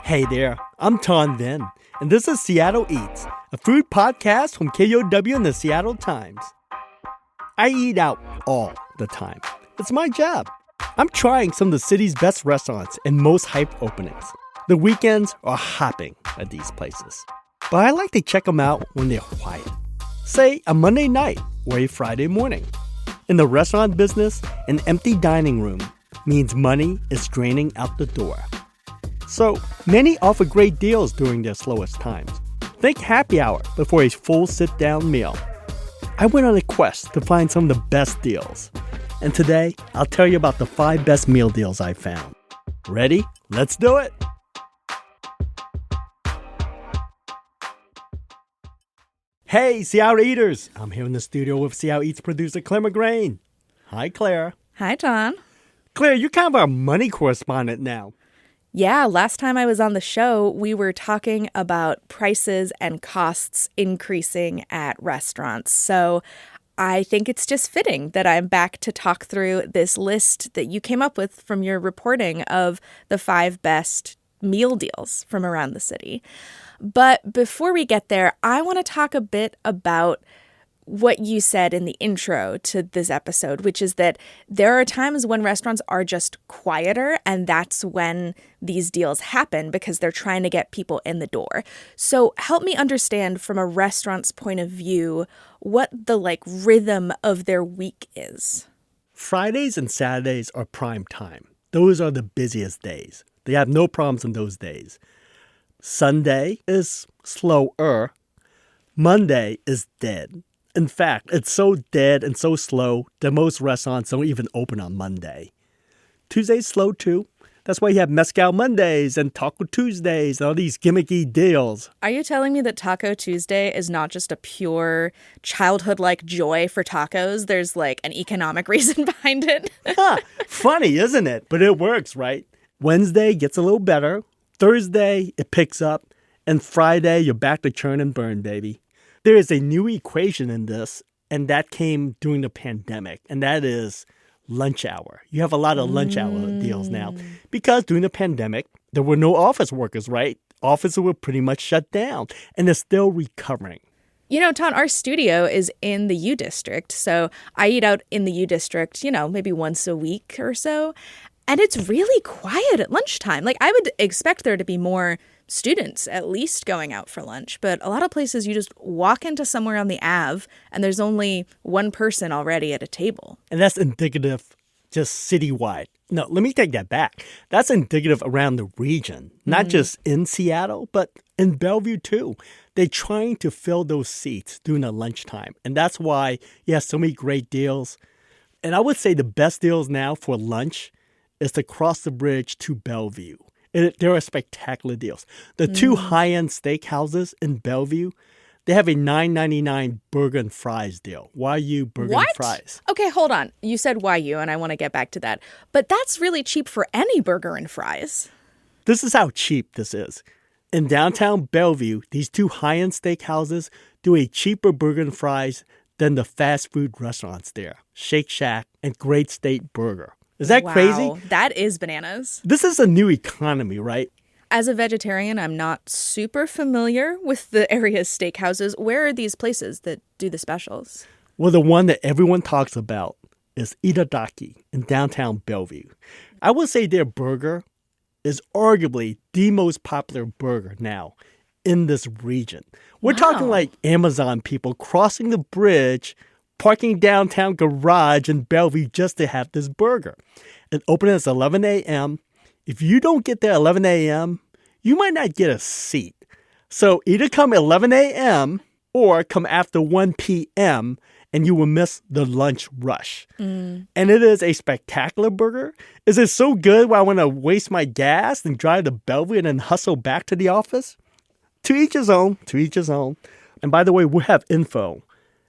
Hey there, I'm Ton Vin, and this is Seattle Eats, a food podcast from KUOW and the Seattle Times. I eat out all the time. It's my job. I'm trying some of the city's best restaurants and most hyped openings. The weekends are hopping at these places. But I like to check them out when they're quiet. Say a Monday night or a Friday morning. In the restaurant business, an empty dining room means money is draining out the door. So, many offer great deals during their slowest times. Think happy hour before a full sit-down meal. I went on a quest to find some of the best deals. And today, I'll tell you about the 5 best meal deals I found. Ready? Let's do it! Hey, Seattle Eaters! I'm here in the studio with Seattle Eats producer Claire McGrain. Hi, Claire. Hi, Ton. Claire, you're kind of our money correspondent now. Yeah, last time I was on the show, we were talking about prices and costs increasing at restaurants. So I think it's just fitting that I'm back to talk through this list that you came up with from your reporting of the 5 best meal deals from around the city. But before we get there, I want to talk a bit about what you said in the intro to this episode, which is that there are times when restaurants are just quieter, and that's when these deals happen because they're trying to get people in the door. So help me understand from a restaurant's point of view what the rhythm of their week is. Fridays and Saturdays are prime time. Those are the busiest days. They have no problems on those days. Sunday is slower. Monday is dead. In fact, it's so dead and so slow that most restaurants don't even open on Monday. Tuesday's slow too. That's why you have Mezcal Mondays and Taco Tuesdays and all these gimmicky deals. Are you telling me that Taco Tuesday is not just a pure childhood-like joy for tacos? There's an economic reason behind it. Funny, isn't it? But it works, right? Wednesday gets a little better. Thursday, it picks up. And Friday, you're back to churn and burn, baby. There is a new equation in this, and that came during the pandemic, and that is lunch hour. You have a lot of lunch hour deals now because during the pandemic, there were no office workers, right? Offices were pretty much shut down, and they're still recovering. You know, Ton, our studio is in the U District, so I eat out in the U District, maybe once a week or so, and it's really quiet at lunchtime. I would expect there to be more students at least going out for lunch, but a lot of places you just walk into somewhere on the Ave and there's only one person already at a table. And that's indicative just citywide. No, let me take that back. That's indicative around the region, not just in Seattle, but in Bellevue too. They're trying to fill those seats during the lunchtime. And that's why you have so many great deals. And I would say the best deals now for lunch is to cross the bridge to Bellevue. There are spectacular deals. The 2 high-end steakhouses in Bellevue, they have a $9.99 burger and fries deal. Wagyu burger and fries. Okay, hold on. You said Wagyu, and I want to get back to that. But that's really cheap for any burger and fries. This is how cheap this is. In downtown Bellevue, these 2 high-end steakhouses do a cheaper burger and fries than the fast food restaurants there, Shake Shack and Great State Burger. Is that crazy? That is bananas. This is a new economy, right? As a vegetarian, I'm not super familiar with the area's steakhouses. Where are these places that do the specials? Well, the one that everyone talks about is Itadaki in downtown Bellevue. I would say their burger is arguably the most popular burger now in this region. We're talking Amazon people crossing the bridge, parking downtown garage in Bellevue just to have this burger. It opens at 11 a.m. If you don't get there at 11 a.m., you might not get a seat. So either come at 11 a.m. or come after 1 p.m. and you will miss the lunch rush. And it is a spectacular burger. Is it so good where I want to waste my gas and drive to Bellevue and then hustle back to the office? To each his own, to each his own. And by the way, we'll have info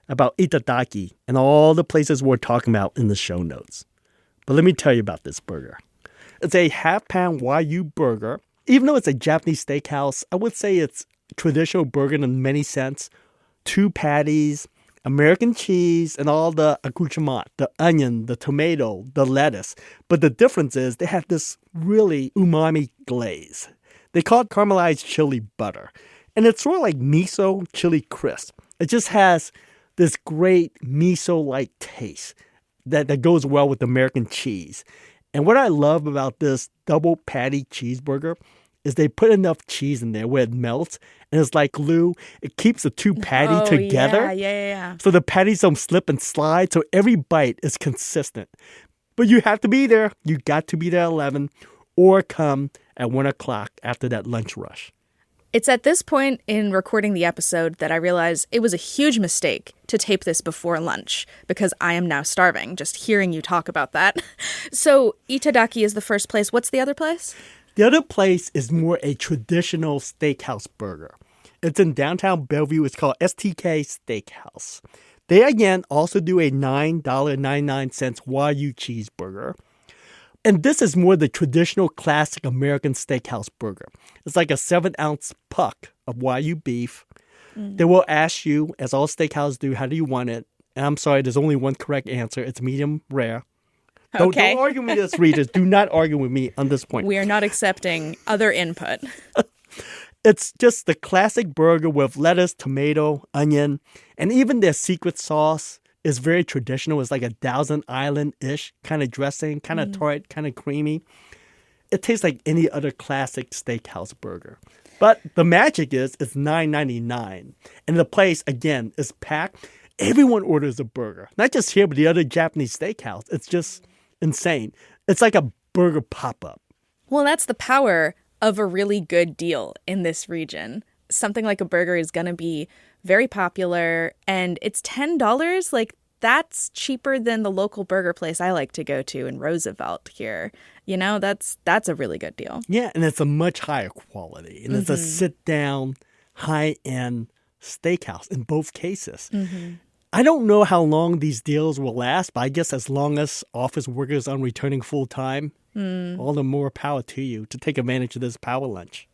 about Itadaki and all the places we're talking about in the show notes. But let me tell you about this burger. It's a half-pound Wagyu burger. Even though it's a Japanese steakhouse, I would say it's traditional burger in many sense. 2 patties, American cheese, and all the accoutrement, the onion, the tomato, the lettuce. But the difference is they have this really umami glaze They call it caramelized chili butter. And it's sort of like miso chili crisp. It just has this great miso-like taste that goes well with American cheese. And what I love about this double patty cheeseburger is they put enough cheese in there where it melts, and it's like glue. It keeps the two patties together. Yeah. So the patties don't slip and slide, so every bite is consistent. But you have to be there. You got to be there at 11 or come at 1 o'clock after that lunch rush. It's at this point in recording the episode that I realize it was a huge mistake to tape this before lunch because I am now starving, just hearing you talk about that. So Itadaki is the first place. What's the other place? The other place is more a traditional steakhouse burger. It's in downtown Bellevue. It's called STK Steakhouse. They, again, also do a $9.99 Wagyu cheeseburger. And this is more the traditional classic American steakhouse burger. It's like a 7-ounce puck of Wagyu beef. They will ask you, as all steakhouses do, how do you want it? And I'm sorry, there's only one correct answer. It's medium rare. Don't argue with this, readers. Do not argue with me on this point. We are not accepting other input. It's just the classic burger with lettuce, tomato, onion, and even their secret sauce is very traditional. It's like a Thousand Island-ish kind of dressing, kind of tart, kind of creamy. It tastes like any other classic steakhouse burger. But the magic is it's $9.99. And the place, again, is packed. Everyone orders a burger. Not just here, but the other Japanese steakhouse. It's just insane. It's like a burger pop-up. Well, that's the power of a really good deal in this region. Something like a burger is going to be very popular, and it's $10. Like, that's cheaper than the local burger place I like to go to in Roosevelt here. You know, that's a really good deal. Yeah, and it's a much higher quality. And it's a sit-down, high-end steakhouse in both cases. I don't know how long these deals will last, but I guess as long as office workers are returning full-time, all the more power to you to take advantage of this power lunch.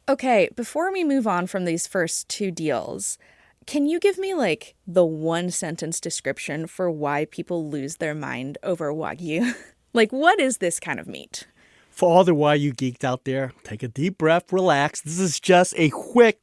Okay, before we move on from these first two deals, can you give me like the one-sentence description for why people lose their mind over Wagyu? Like, what is this kind of meat? For all the Wagyu geeks out there, take a deep breath, relax. This is just a quick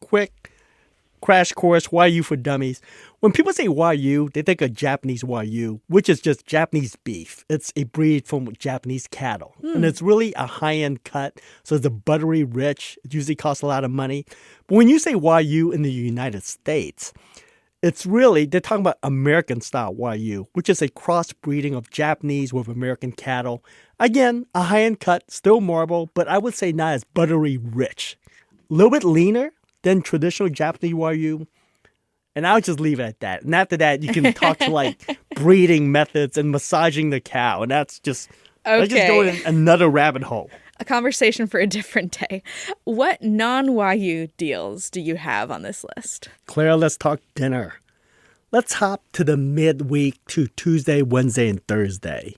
crash course, Wagyu for dummies. When people say Wagyu, they think of Japanese Wagyu, which is just Japanese beef. It's a breed from Japanese cattle. And it's really a high-end cut, so it's a buttery rich. It usually costs a lot of money. But when you say Wagyu in the United States, it's really, they're talking about American-style Wagyu, which is a crossbreeding of Japanese with American cattle. Again, a high-end cut, still marble, but I would say not as buttery rich. A little bit leaner than traditional Japanese Wagyu. And I'll just leave it at that. And after that, you can talk to like breeding methods and massaging the cow. And that's just, let's just go in another rabbit hole. A conversation for a different day. What non-Wagyu deals do you have on this list? Claire, let's talk dinner. Let's hop to the midweek to Tuesday, Wednesday, and Thursday.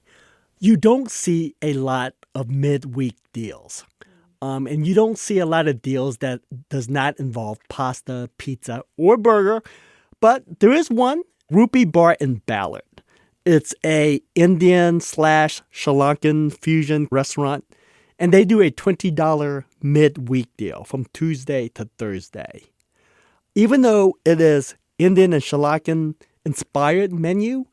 You don't see a lot of midweek deals. And you don't see a lot of deals that does not involve pasta, pizza, or burger. But there is one, Rupee Bar in Ballard. It's a Indian/Sri Lankan fusion restaurant. And they do a $20 midweek deal from Tuesday to Thursday. Even though it is Indian and Sri Lankan inspired menu,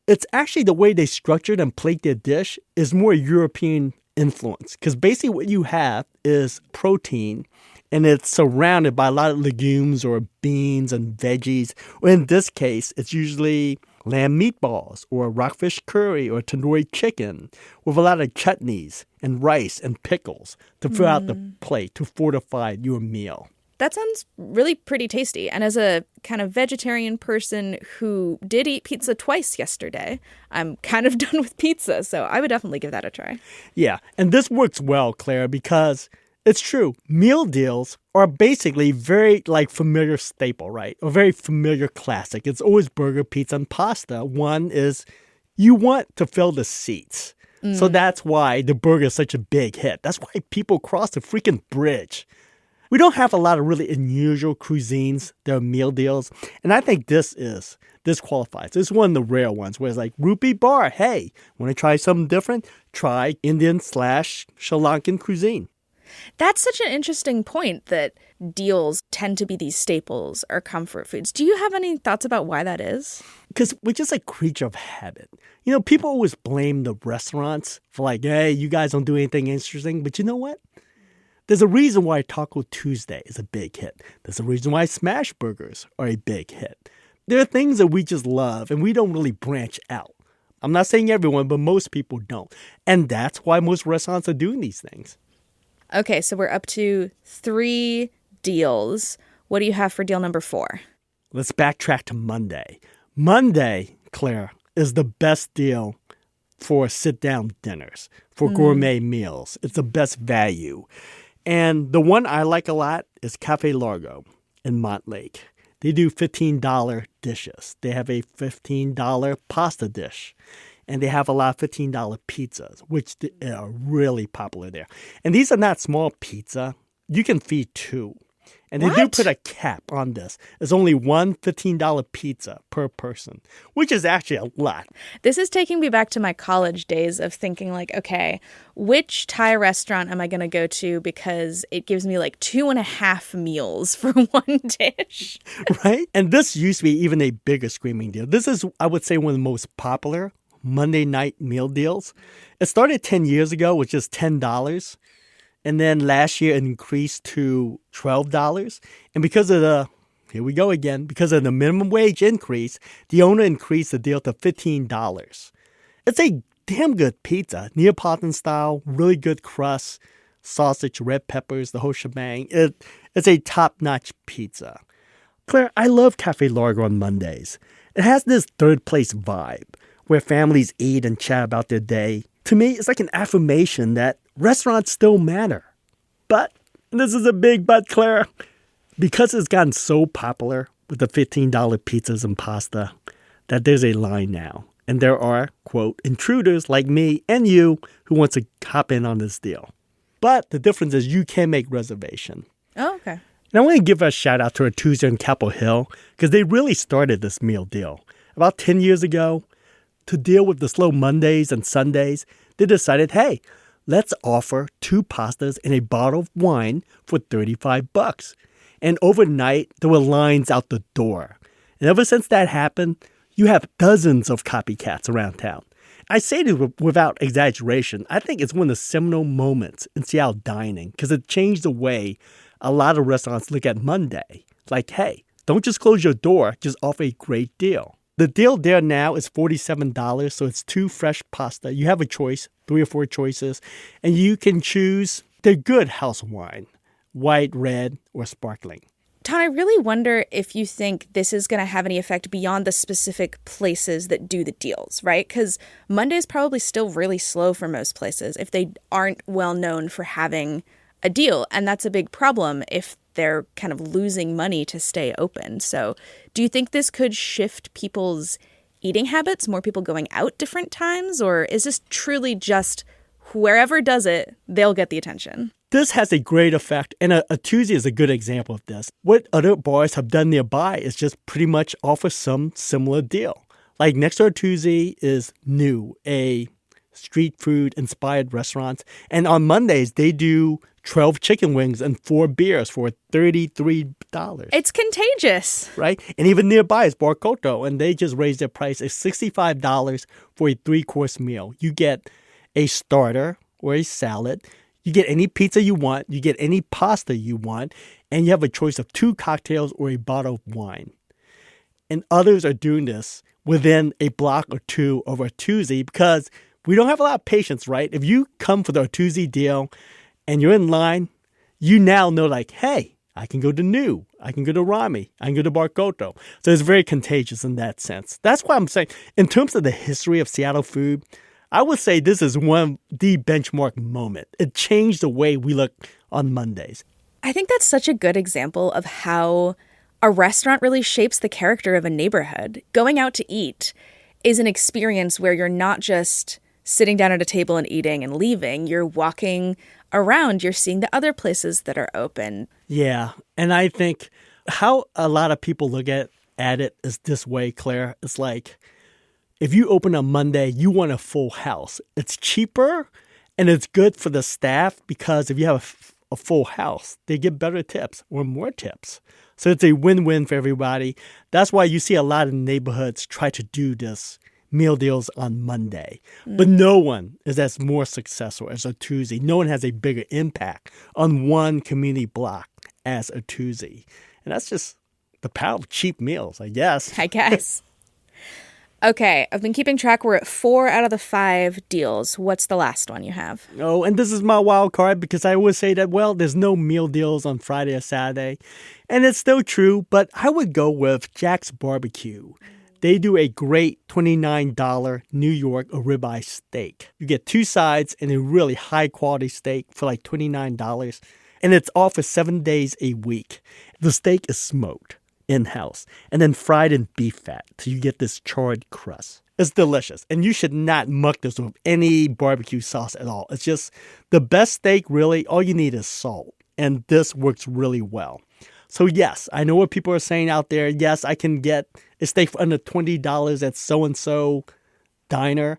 it's actually the way they structured and plate their dish is more European influence. Because basically what you have is protein and it's surrounded by a lot of legumes or beans and veggies. Or in this case, it's usually lamb meatballs or rockfish curry or tandoori chicken with a lot of chutneys and rice and pickles to fill out the plate to fortify your meal. That sounds really pretty tasty. And as a kind of vegetarian person who did eat pizza twice yesterday, I'm kind of done with pizza. So I would definitely give that a try. Yeah, and this works well, Claire, because it's true. Meal deals are basically very familiar staple, right? A very familiar classic. It's always burger, pizza, and pasta. One is you want to fill the seats. So that's why the burger is such a big hit. That's why people cross the freaking bridge. We don't have a lot of really unusual cuisines that are meal deals. And I think this qualifies. This is one of the rare ones where it's like Rupee Bar. Hey, want to try something different? Try Indian/Sri Lankan cuisine. That's such an interesting point that deals tend to be these staples or comfort foods. Do you have any thoughts about why that is? Because we're just a creature of habit. People always blame the restaurants for like, hey, you guys don't do anything interesting. But you know what? There's a reason why Taco Tuesday is a big hit. There's a reason why smash burgers are a big hit. There are things that we just love and we don't really branch out. I'm not saying everyone, but most people don't. And that's why most restaurants are doing these things. Okay, so we're up to 3 deals. What do you have for deal number 4? Let's backtrack to Monday. Monday, Claire, is the best deal for sit-down dinners, for gourmet meals. It's the best value. And the one I like a lot is Cafe Lago in Montlake. They do $15 dishes. They have a $15 pasta dish. And they have a lot of $15 pizzas, which are really popular there. And these are not small pizza. You can feed 2. And they do put a cap on this. It's only one $15 pizza per person, which is actually a lot. This is taking me back to my college days of thinking like, okay, which Thai restaurant am I going to go to because it gives me like 2.5 meals for one dish? Right? And this used to be even a bigger screaming deal. This is, I would say, one of the most popular Monday night meal deals. It started 10 years ago with just $10. And then last year it increased to $12. And because of because of the minimum wage increase, the owner increased the deal to $15. It's a damn good pizza. Neapolitan style, really good crust, sausage, red peppers, the whole shebang. It's a top-notch pizza. Claire, I love Cafe Largo on Mondays. It has this third place vibe where families eat and chat about their day. To me, it's like an affirmation that restaurants still matter. But, and this is a big but, Claire, because it's gotten so popular with the $15 pizzas and pasta, that there's a line now. And there are, quote, intruders like me and you who want to hop in on this deal. But the difference is you can make reservation. Oh, okay. And I want to give a shout out to our Tuesday on Capitol Hill because they really started this meal deal. About 10 years ago, to deal with the slow Mondays and Sundays, they decided, hey, let's offer 2 pastas and a bottle of wine for $35. And overnight, there were lines out the door. And ever since that happened, you have dozens of copycats around town. I say this without exaggeration. I think it's one of the seminal moments in Seattle dining because it changed the way a lot of restaurants look at Monday. Like, hey, don't just close your door, just offer a great deal. The deal there now is $47, so it's 2 fresh pasta. You have a choice, 3 or 4 choices, and you can choose the good house wine, white, red, or sparkling. Ton, I really wonder if you think this is going to have any effect beyond the specific places that do the deals, right? Because Monday is probably still really slow for most places if they aren't well known for having a deal, and that's a big problem if they're kind of losing money to stay open. So do you think this could shift people's eating habits, more people going out different times? Or is this truly just whoever does it, they'll get the attention? This has a great effect, and a Tuesday is a good example of this. What other bars have done nearby is just pretty much offer some similar deal. Like next door Tuesday is New, a street food inspired restaurant. And on Mondays, they do 12 chicken wings and 4 beers for $33. It's contagious. Right? And even nearby is Bar Koto, and they just raised their price. It's $65 for a 3-course meal. You get a starter or a salad. You get any pizza you want. You get any pasta you want. And you have a choice of 2 cocktails or a bottle of wine. And others are doing this within a block or 2 of a Tuesday because we don't have a lot of patience, right? If you come for the Tuesday deal and you're in line, you now know like, hey, I can go to New, I can go to Rami, I can go to Bar Koto. So it's very contagious in that sense. That's why I'm saying, in terms of the history of Seattle food, I would say this is one of the benchmark moment. It changed the way we look on Mondays. I think that's such a good example of how a restaurant really shapes the character of a neighborhood. Going out to eat is an experience where you're not just sitting down at a table and eating and leaving. You're walking around. You're seeing the other places that are open. Yeah. And I think how a lot of people look at it is this way, Claire. It's like if you open on Monday, you want a full house. It's cheaper and it's good for the staff because if you have a full house, they get better tips or more tips. So it's a win-win for everybody. That's why you see a lot of neighborhoods try to do this meal deals on Monday. But no one is as more successful as a Tuesday. No one has a bigger impact on one community block as a Tuesday. And that's just the power of cheap meals, I guess. I guess. Okay, I've been keeping track. We're at 4 out of the 5 deals. What's the last one you have? Oh, and this is my wild card because I always say that, well, there's no meal deals on Friday or Saturday. And it's still true, but I would go with Jack's Barbecue. They do a great $29 New York ribeye steak. You get 2 sides and a really high-quality steak for like $29. And it's all for 7 days a week. The steak is smoked in-house and then fried in beef fat so you get this charred crust. It's delicious, and you should not muck this with any barbecue sauce at all. It's just the best steak, really. All you need is salt, and this works really well. So yes, I know what people are saying out there. Yes, I can get a steak for under $20 at so-and-so diner.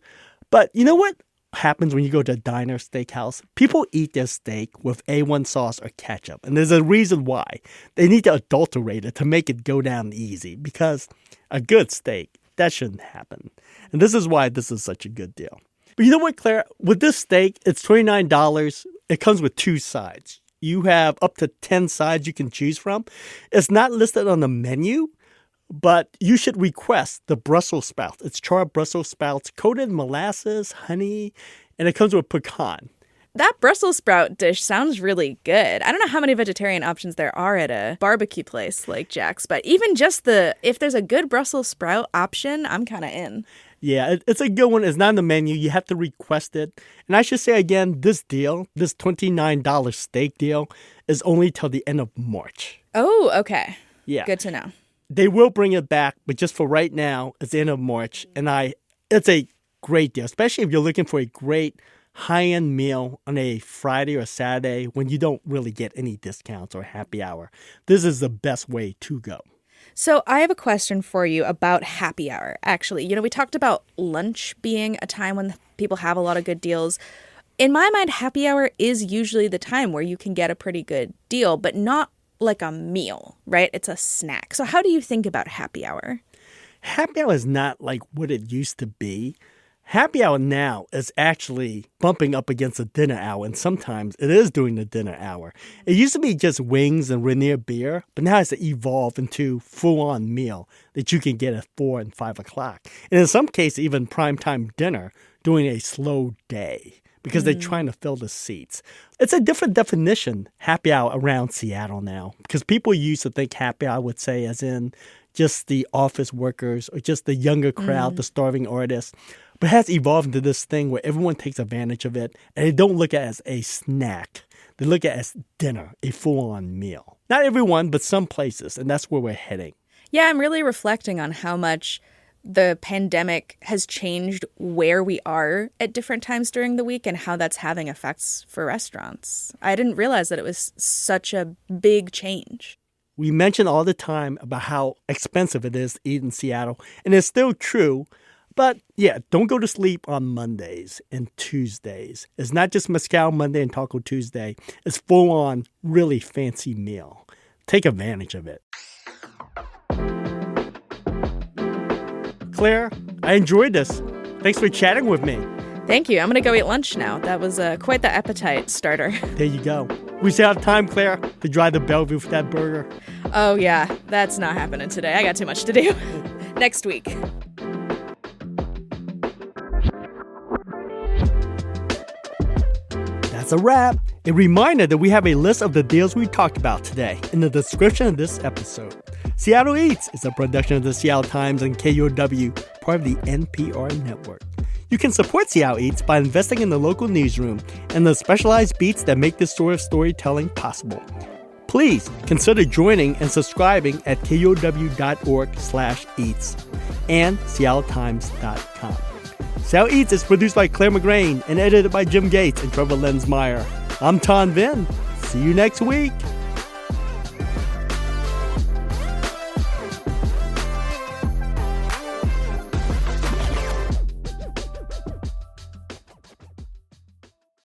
But you know what happens when you go to a diner steakhouse? People eat their steak with A1 sauce or ketchup. And there's a reason why. They need to adulterate it to make it go down easy. Because a good steak, that shouldn't happen. And this is why this is such a good deal. But you know what, Claire? With this steak, it's $29. It comes with 2 sides. You have up to 10 sides you can choose from. It's not listed on the menu, but you should request the Brussels sprouts. It's charred Brussels sprouts coated in molasses, honey, and it comes with pecan. That Brussels sprout dish sounds really good. I don't know how many vegetarian options there are at a barbecue place like Jack's, but even just if there's a good Brussels sprout option, I'm kind of in. Yeah, it's a good one. It's not on the menu. You have to request it. And I should say again, this deal, this $29 steak deal, is only till the end of March. Oh, okay. Yeah. Good to know. They will bring it back, but just for right now, it's the end of March. And it's a great deal, especially if you're looking for a great high-end meal on a Friday or Saturday when you don't really get any discounts or happy hour. This is the best way to go. So I have a question for you about happy hour, actually. We talked about lunch being a time when people have a lot of good deals. In my mind, happy hour is usually the time where you can get a pretty good deal, but not like a meal, right? It's a snack. So how do you think about happy hour? Happy hour is not like what it used to be. Happy hour now is actually bumping up against a dinner hour, and sometimes it is during the dinner hour. It used to be just wings and Rainier beer, but now it's evolved into full-on meal that you can get at 4 and 5 o'clock. And in some cases, even primetime dinner during a slow day because they're trying to fill the seats. It's a different definition, happy hour, around Seattle now because people used to think happy hour would say as in just the office workers or just the younger crowd, the starving artists. But it has evolved into this thing where everyone takes advantage of it, and they don't look at it as a snack. They look at it as dinner, a full-on meal. Not everyone, but some places, and that's where we're heading. Yeah, I'm really reflecting on how much the pandemic has changed where we are at different times during the week and how that's having effects for restaurants. I didn't realize that it was such a big change. We mention all the time about how expensive it is to eat in Seattle, and it's still true. But yeah, don't go to sleep on Mondays and Tuesdays. It's not just Mezcal Monday and Taco Tuesday. It's full-on, really fancy meal. Take advantage of it. Claire, I enjoyed this. Thanks for chatting with me. Thank you. I'm going to go eat lunch now. That was quite the appetite starter. There you go. We still have time, Claire, to drive to Bellevue for that burger. Oh, yeah. That's not happening today. I got too much to do. Next week. That's a wrap. A reminder that we have a list of the deals we talked about today in the description of this episode. Seattle Eats is a production of the Seattle Times and KUOW, part of the NPR network. You can support Seattle Eats by investing in the local newsroom and the specialized beats that make this sort of storytelling possible. Please consider joining and subscribing at kuow.org/eats and seattletimes.com. Seattle Eats is produced by Claire McGrain and edited by Jim Gates and Trevor Lensmeyer. I'm Ton Vin. See you next week.